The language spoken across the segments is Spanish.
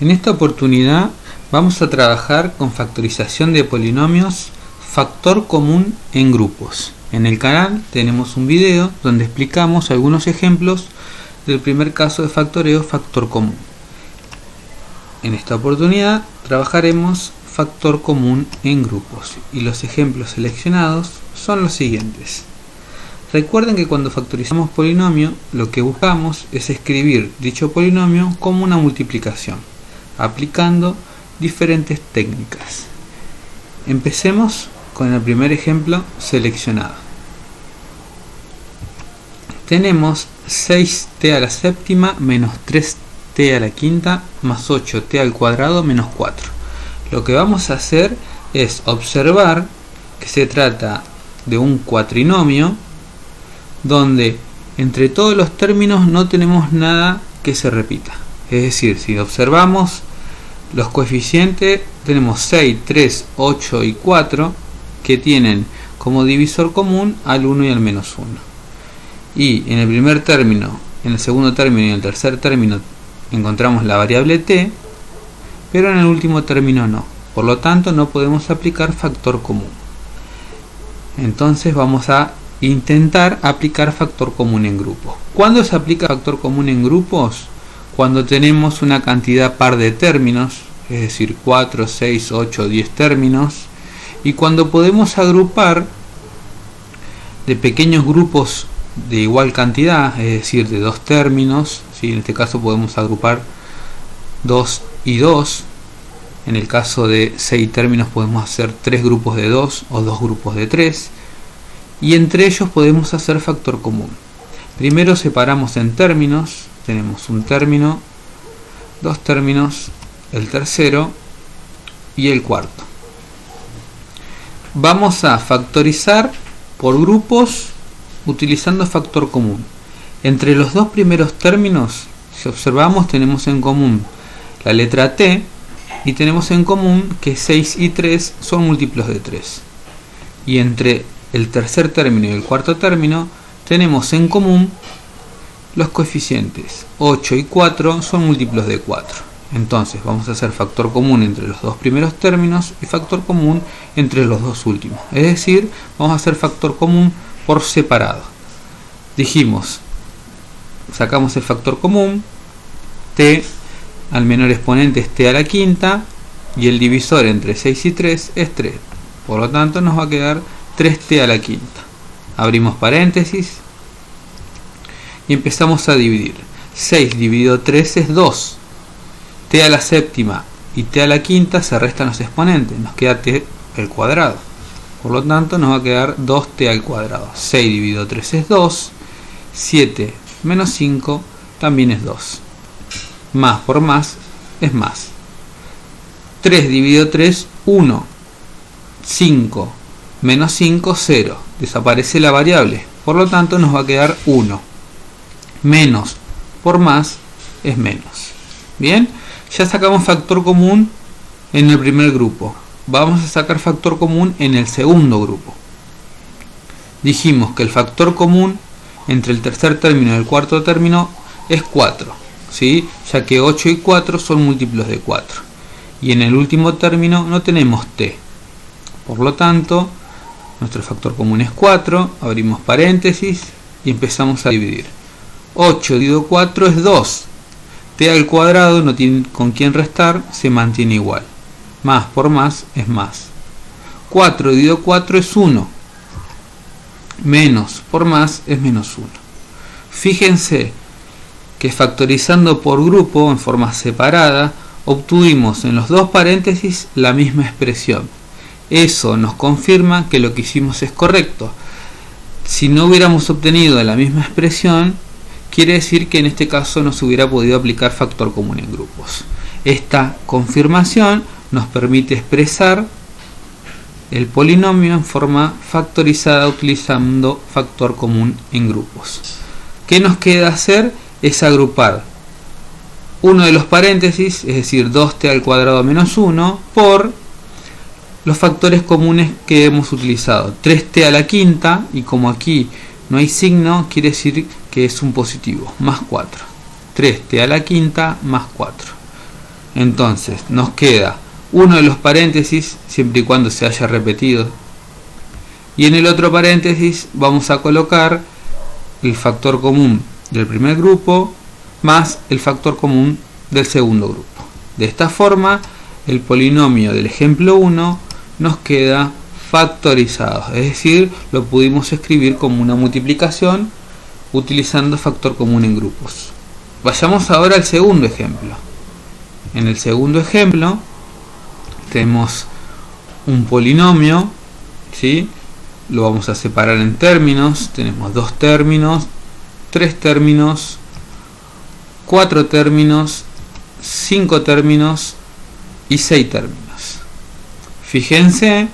En esta oportunidad vamos a trabajar con factorización de polinomios, factor común en grupos. En el canal tenemos un video donde explicamos algunos ejemplos del primer caso de factoreo, factor común. En esta oportunidad trabajaremos factor común en grupos y los ejemplos seleccionados son los siguientes. Recuerden que cuando factorizamos polinomio, lo que buscamos es escribir dicho polinomio como una multiplicación, aplicando diferentes técnicas. Empecemos con el primer ejemplo seleccionado. Tenemos 6t a la séptima menos 3t a la quinta más 8t al cuadrado menos 4. Lo que vamos a hacer es observar que se trata de un cuatrinomio donde entre todos los términos no tenemos nada que se repita. Es decir, si observamos los coeficientes, tenemos 6, 3, 8 y 4 que tienen como divisor común al 1 y al menos 1. Y en el primer término, en el segundo término y en el tercer término encontramos la variable t, pero en el último término no. Por lo tanto, no podemos aplicar factor común. Entonces vamos a intentar aplicar factor común en grupos. ¿Cuándo se aplica factor común en grupos? Cuando tenemos una cantidad par de términos, es decir, 4, 6, 8, 10 términos, y cuando podemos agrupar de pequeños grupos de igual cantidad, es decir, de 2 términos, ¿sí? En este caso podemos agrupar 2 y 2. En el caso de 6 términos podemos hacer 3 grupos de 2 o 2 grupos de 3. Y entre ellos podemos hacer factor común. Primero separamos en términos. Tenemos un término, 2 términos, el tercero y el cuarto. Vamos a factorizar por grupos utilizando factor común. Entre los dos primeros términos, si observamos, tenemos en común la letra t y tenemos en común que 6 y 3 son múltiplos de 3. Y entre el tercer término y el cuarto término tenemos en común los coeficientes 8 y 4 son múltiplos de 4. Entonces vamos a hacer factor común entre los dos primeros términos y factor común entre los dos últimos. Es decir, vamos a hacer factor común por separado. Dijimos, sacamos el factor común, t al menor exponente es t a la quinta y el divisor entre 6 y 3 es 3. Por lo tanto nos va a quedar 3t a la quinta. Abrimos paréntesis y empezamos a dividir. 6 dividido 3 es 2. T a la séptima y t a la quinta se restan los exponentes. Nos queda t al cuadrado. Por lo tanto nos va a quedar 2t al cuadrado. 6 dividido 3 es 2. 7 menos 5 también es 2. Más por más es más. 3 dividido 3, 1. 5 menos 5, 0. Desaparece la variable. Por lo tanto nos va a quedar 1. Menos por más es menos. Bien, ya sacamos factor común en el primer grupo. Vamos a sacar factor común en el segundo grupo. Dijimos que el factor común entre el tercer término y el cuarto término es 4, ¿sí? Ya que 8 y 4 son múltiplos de 4. Y en el último término no tenemos t. Por lo tanto, nuestro factor común es 4, abrimos paréntesis y empezamos a dividir. 8 dividido 4 es 2. T al cuadrado no tiene con quién restar, se mantiene igual. Más por más es más. 4 dividido 4 es 1. Menos por más es menos 1. Fíjense que factorizando por grupo en forma separada, obtuvimos en los dos paréntesis la misma expresión. Eso nos confirma que lo que hicimos es correcto. Si no hubiéramos obtenido la misma expresión, quiere decir que en este caso no se hubiera podido aplicar factor común en grupos. Esta confirmación nos permite expresar el polinomio en forma factorizada utilizando factor común en grupos. ¿Qué nos queda hacer? Es agrupar uno de los paréntesis, es decir, 2t al cuadrado menos 1, por los factores comunes que hemos utilizado. 3t a la quinta, y como aquí no hay signo, quiere decir que es un positivo, más 4. 3t a la quinta más 4. Entonces nos queda uno de los paréntesis, siempre y cuando se haya repetido, y en el otro paréntesis vamos a colocar el factor común del primer grupo más el factor común del segundo grupo. De esta forma el polinomio del ejemplo 1 nos queda factorizado, es decir, lo pudimos escribir como una multiplicación utilizando factor común en grupos. Vayamos ahora al segundo ejemplo. En el segundo ejemplo tenemos un polinomio, ¿sí? Lo vamos a separar en términos. Tenemos 2 términos, 3 términos, 4 términos, 5 términos y 6 términos. Fíjense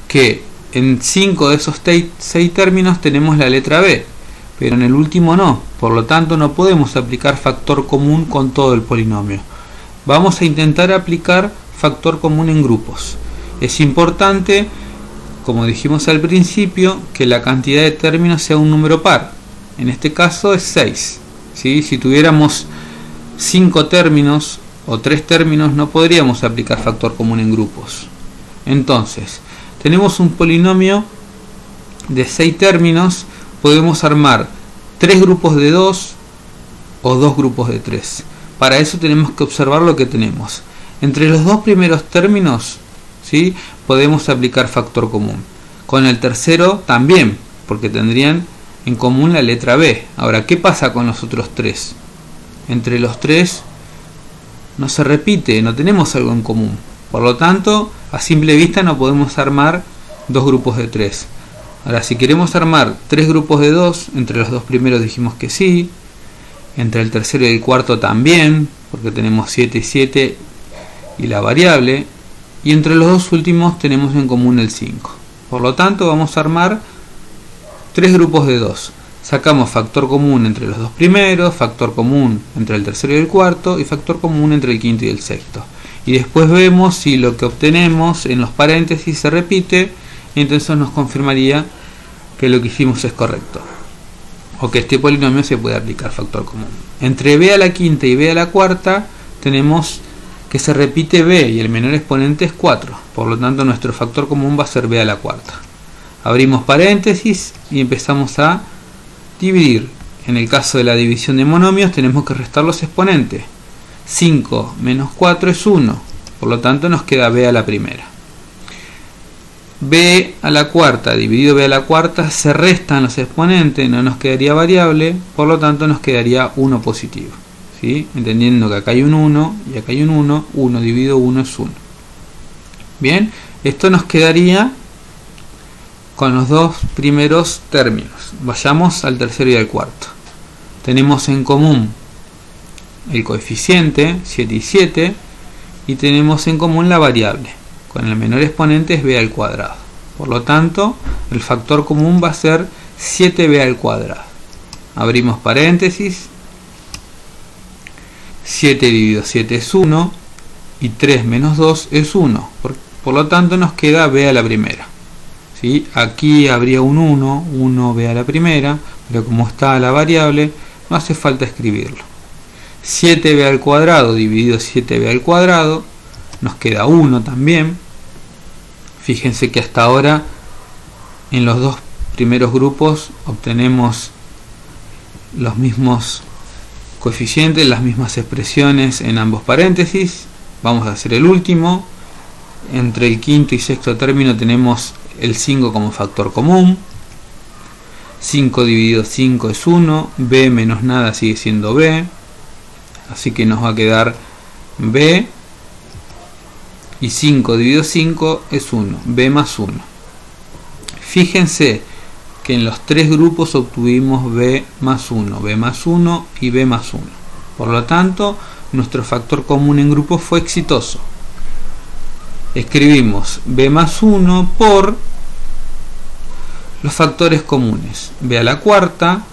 que en 5 de esos 6 términos tenemos la letra B, pero en el último no. Por lo tanto no podemos aplicar factor común con todo el polinomio. Vamos a intentar aplicar factor común en grupos. Es importante, como dijimos al principio, que la cantidad de términos sea un número par. En este caso es 6. ¿Sí? Si tuviéramos 5 términos o 3 términos no podríamos aplicar factor común en grupos. Entonces, tenemos un polinomio de 6 términos, podemos armar 3 grupos de 2 o 2 grupos de 3. Para eso tenemos que observar lo que tenemos. Entre los 2 primeros términos, ¿sí?, podemos aplicar factor común. Con el tercero también, porque tendrían en común la letra B. Ahora, ¿qué pasa con los otros 3? Entre los 3 no se repite, no tenemos algo en común. Por lo tanto, a simple vista no podemos armar 2 grupos de 3. Ahora, si queremos armar 3 grupos de 2, entre los 2 primeros dijimos que sí. Entre el tercero y el cuarto también, porque tenemos 7 y 7 y la variable. Y entre los 2 últimos tenemos en común el 5. Por lo tanto, vamos a armar 3 grupos de 2. Sacamos factor común entre los 2 primeros, factor común entre el tercero y el cuarto, y factor común entre el quinto y el sexto. Y después vemos si lo que obtenemos en los paréntesis se repite, y entonces nos confirmaría que lo que hicimos es correcto, o que este polinomio se puede aplicar factor común. Entre b a la quinta y b a la cuarta tenemos que se repite b y el menor exponente es 4, por lo tanto nuestro factor común va a ser b a la cuarta. Abrimos paréntesis y empezamos a dividir. En el caso de la división de monomios tenemos que restar los exponentes. 5 menos 4 es 1, por lo tanto nos queda b a la primera. B a la cuarta dividido b a la cuarta, se restan los exponentes, no nos quedaría variable, por lo tanto nos quedaría 1 positivo. ¿Sí? Entendiendo que acá hay un 1 y acá hay un 1, 1 dividido 1 es 1. Bien, esto nos quedaría con los 2 primeros términos. Vayamos al tercero y al cuarto. Tenemos en común el coeficiente, 7 y 7, y tenemos en común la variable. Con el menor exponente es b al cuadrado. Por lo tanto, el factor común va a ser 7b al cuadrado. Abrimos paréntesis. 7 dividido 7 es 1, y 3 menos 2 es 1. Por lo tanto, nos queda b a la primera. ¿Sí? Aquí habría un 1, 1b a la primera, pero como está la variable, no hace falta escribirlo. 7b al cuadrado dividido 7b al cuadrado, nos queda 1 también. Fíjense que hasta ahora en los 2 primeros grupos obtenemos los mismos coeficientes, las mismas expresiones en ambos paréntesis. Vamos a hacer el último. Entre el quinto y sexto término tenemos el 5 como factor común. 5 dividido 5 es 1, b menos nada sigue siendo b, así que nos va a quedar b, y 5 dividido 5 es 1, b más 1. Fíjense que en los 3 grupos obtuvimos b más 1, b más 1 y b más 1. Por lo tanto, nuestro factor común en grupo fue exitoso. Escribimos b más 1 por los factores comunes. B a la cuarta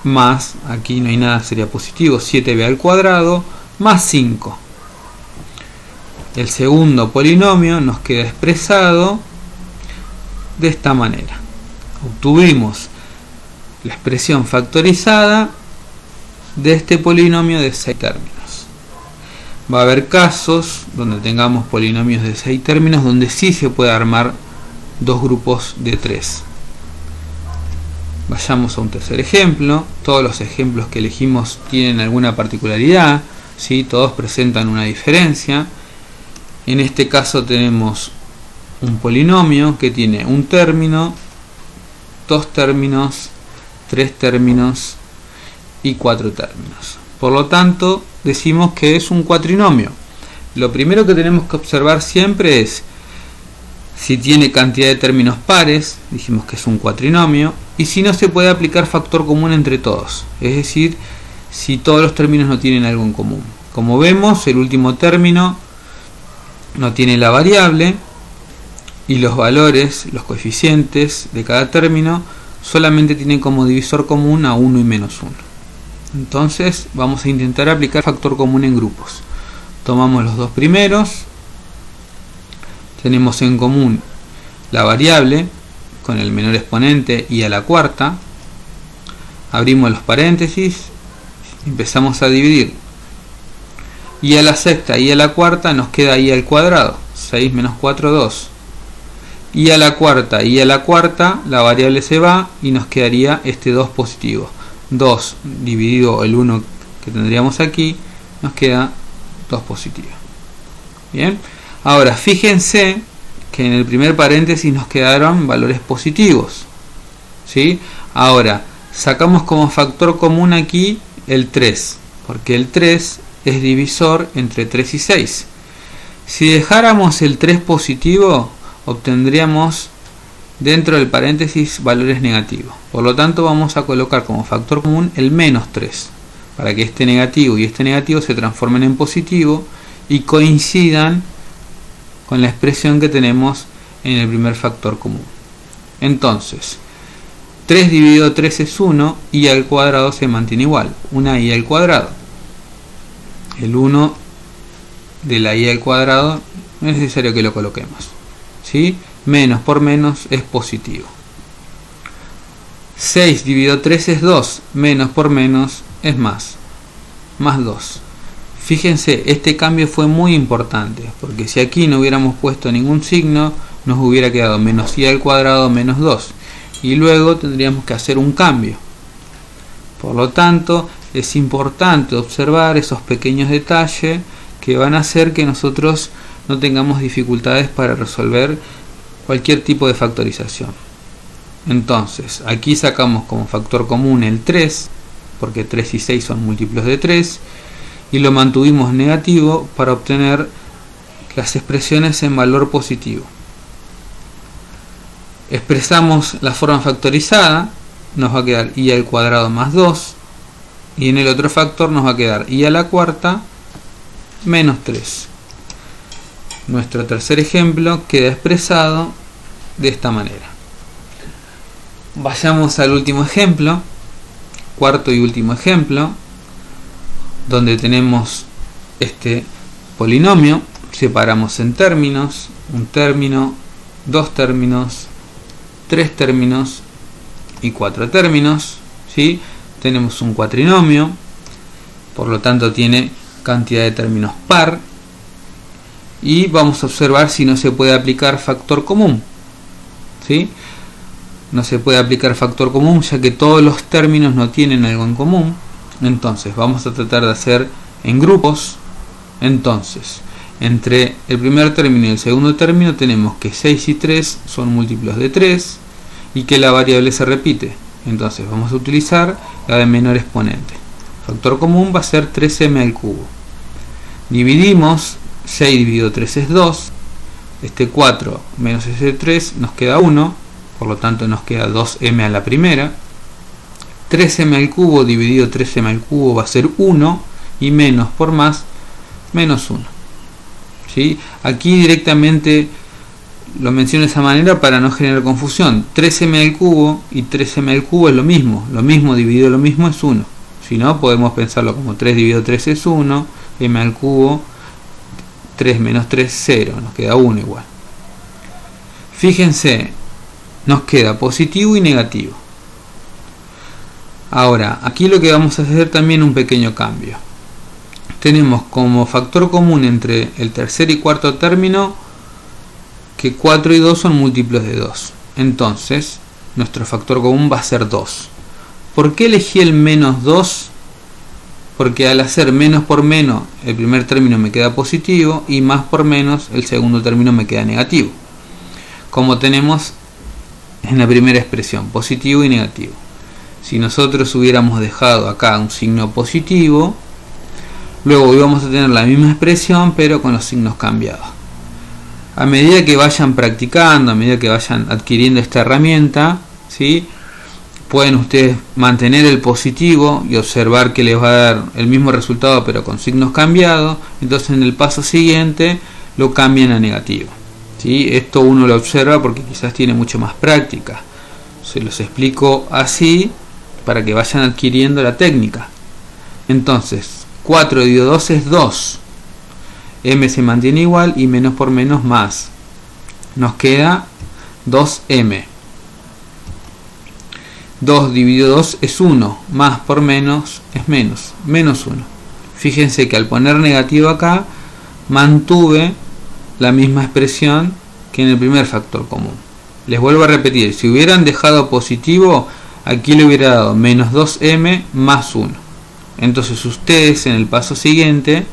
más, aquí no hay nada, sería positivo, 7b al cuadrado más 5. El segundo polinomio nos queda expresado de esta manera. Obtuvimos la expresión factorizada de este polinomio de 6 términos. Va a haber casos donde tengamos polinomios de 6 términos donde sí se puede armar dos grupos de 3. Vayamos a un tercer ejemplo. Todos los ejemplos que elegimos tienen alguna particularidad, ¿sí? Todos presentan una diferencia. En este caso tenemos un polinomio que tiene un término, dos términos, tres términos y cuatro términos. Por lo tanto, decimos que es un cuatrinomio. Lo primero que tenemos que observar siempre es si tiene cantidad de términos pares, dijimos que es un cuatrinomio, y si no se puede aplicar factor común entre todos, es decir, si todos los términos no tienen algo en común. Como vemos, el último término no tiene la variable y los valores, los coeficientes de cada término solamente tienen como divisor común a 1 y menos 1. Entonces vamos a intentar aplicar factor común en grupos. Tomamos los dos primeros, tenemos en común la variable con el menor exponente y a la cuarta, abrimos los paréntesis, empezamos a dividir, y a la sexta y a la cuarta nos queda i al cuadrado, 6 menos 4, 2, y a la cuarta y a la cuarta la variable se va y nos quedaría este 2 positivo. 2 dividido el 1 que tendríamos aquí, nos queda 2 positivo. Bien, ahora fíjense que en el primer paréntesis nos quedaron valores positivos, ¿sí? Ahora sacamos como factor común aquí el 3, porque el 3 es divisor entre 3 y 6. Si dejáramos el 3 positivo, obtendríamos dentro del paréntesis valores negativos. Por lo tanto, vamos a colocar como factor común el menos 3, para que este negativo y este negativo se transformen en positivo y coincidan con la expresión que tenemos en el primer factor común. Entonces, 3 dividido 3 es 1, y al cuadrado se mantiene igual, una i al cuadrado. El 1 de la i al cuadrado no es necesario que lo coloquemos, ¿sí? Menos por menos es positivo. 6 dividido 3 es 2, menos por menos es más 2. Fíjense, este cambio fue muy importante, porque si aquí no hubiéramos puesto ningún signo, nos hubiera quedado menos i al cuadrado menos 2, y luego tendríamos que hacer un cambio. Por lo tanto, es importante observar esos pequeños detalles que van a hacer que nosotros no tengamos dificultades para resolver cualquier tipo de factorización. Entonces, aquí sacamos como factor común el 3, porque 3 y 6 son múltiplos de 3, y lo mantuvimos negativo para obtener las expresiones en valor positivo. Expresamos la forma factorizada, nos va a quedar i al cuadrado más 2, y en el otro factor nos va a quedar i a la cuarta menos 3. Nuestro tercer ejemplo queda expresado de esta manera. Vayamos al último ejemplo, cuarto y último ejemplo, donde tenemos este polinomio. Separamos en términos, un término, dos términos, tres términos y cuatro términos, ¿sí? Tenemos un cuatrinomio, por lo tanto tiene cantidad de términos par, y vamos a observar si no se puede aplicar factor común, ¿sí? No se puede aplicar factor común ya que todos los términos no tienen algo en común. Entonces vamos a tratar de hacer en grupos. Entonces, entre el primer término y el segundo término tenemos que 6 y 3 son múltiplos de 3 y que la variable se repite. Entonces vamos a utilizar la de menor exponente. Factor común va a ser 3m al cubo. Dividimos, 6 dividido 3 es 2, este 4 menos ese 3 nos queda 1, por lo tanto nos queda 2m a la primera. 3m al cubo dividido 3m al cubo va a ser 1, y menos por más, menos 1. ¿Sí? Aquí directamente lo menciono de esa manera para no generar confusión. 3m al cubo y 3m al cubo es lo mismo dividido lo mismo es 1. Si no, podemos pensarlo como 3 dividido 3 es 1, m al cubo, 3 menos 3, 0, nos queda 1 igual. Fíjense, nos queda positivo y negativo. Ahora, aquí lo que vamos a hacer también un pequeño cambio. tenemos como factor común entre el tercer y cuarto término que 4 y 2 son múltiplos de 2. Entonces, nuestro factor común va a ser 2. ¿Por qué elegí el menos 2? Porque al hacer menos por menos, el primer término me queda positivo y más por menos, el segundo término me queda negativo. Como tenemos en la primera expresión, positivo y negativo. Si nosotros hubiéramos dejado acá un signo positivo, luego íbamos a tener la misma expresión pero con los signos cambiados. A medida que vayan practicando, a medida que vayan adquiriendo esta herramienta, ¿sí?, pueden ustedes mantener el positivo y observar que les va a dar el mismo resultado pero con signos cambiados. Entonces en el paso siguiente lo cambian a negativo, ¿sí? Esto uno lo observa porque quizás tiene mucho más práctica. Se los explico así para que vayan adquiriendo la técnica. Entonces 4 dividido 2 es 2. M se mantiene igual y menos por menos más. Nos queda 2m. 2 dividido 2 es 1. Más por menos es menos. Menos 1. Fíjense que al poner negativo acá, mantuve la misma expresión que en el primer factor común. Les vuelvo a repetir. Si hubieran dejado positivo, aquí le hubiera dado menos 2m más 1. Entonces ustedes en el paso siguiente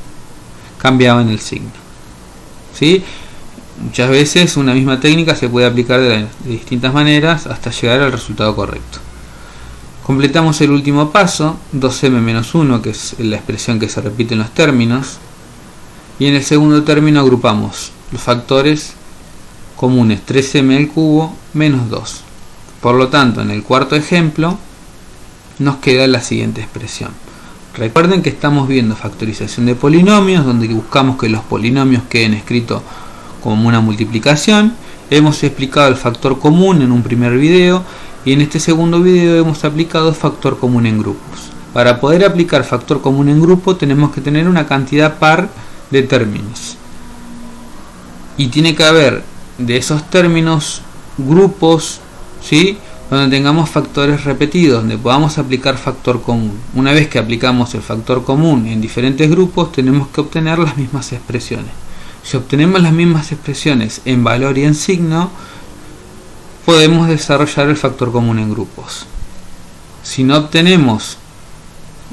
cambiaban el signo, ¿sí? Muchas veces una misma técnica se puede aplicar de distintas maneras hasta llegar al resultado correcto. Completamos el último paso, 2m menos 1, que es la expresión que se repite en los términos, y en el segundo término agrupamos los factores comunes 3m al cubo menos 2. Por lo tanto, en el cuarto ejemplo nos queda la siguiente expresión. Recuerden que estamos viendo factorización de polinomios, donde buscamos que los polinomios queden escritos como una multiplicación. Hemos explicado el factor común en un primer video y en este segundo video hemos aplicado factor común en grupos. Para poder aplicar factor común en grupo tenemos que tener una cantidad par de términos. Y tiene que haber de esos términos grupos, ¿sí?, donde tengamos factores repetidos, donde podamos aplicar factor común. Una vez que aplicamos el factor común en diferentes grupos, tenemos que obtener las mismas expresiones. Si obtenemos las mismas expresiones en valor y en signo, podemos desarrollar el factor común en grupos. Si no obtenemos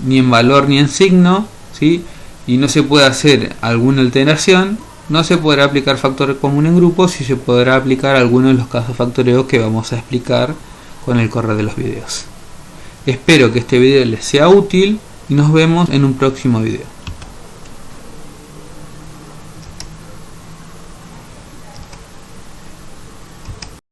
ni en valor ni en signo, ¿sí?, y no se puede hacer alguna alteración, no se podrá aplicar factor común en grupos y se podrá aplicar alguno de los casos factoreos que vamos a explicar con el correr de los videos. Espero que este video les sea útil y nos vemos en un próximo video.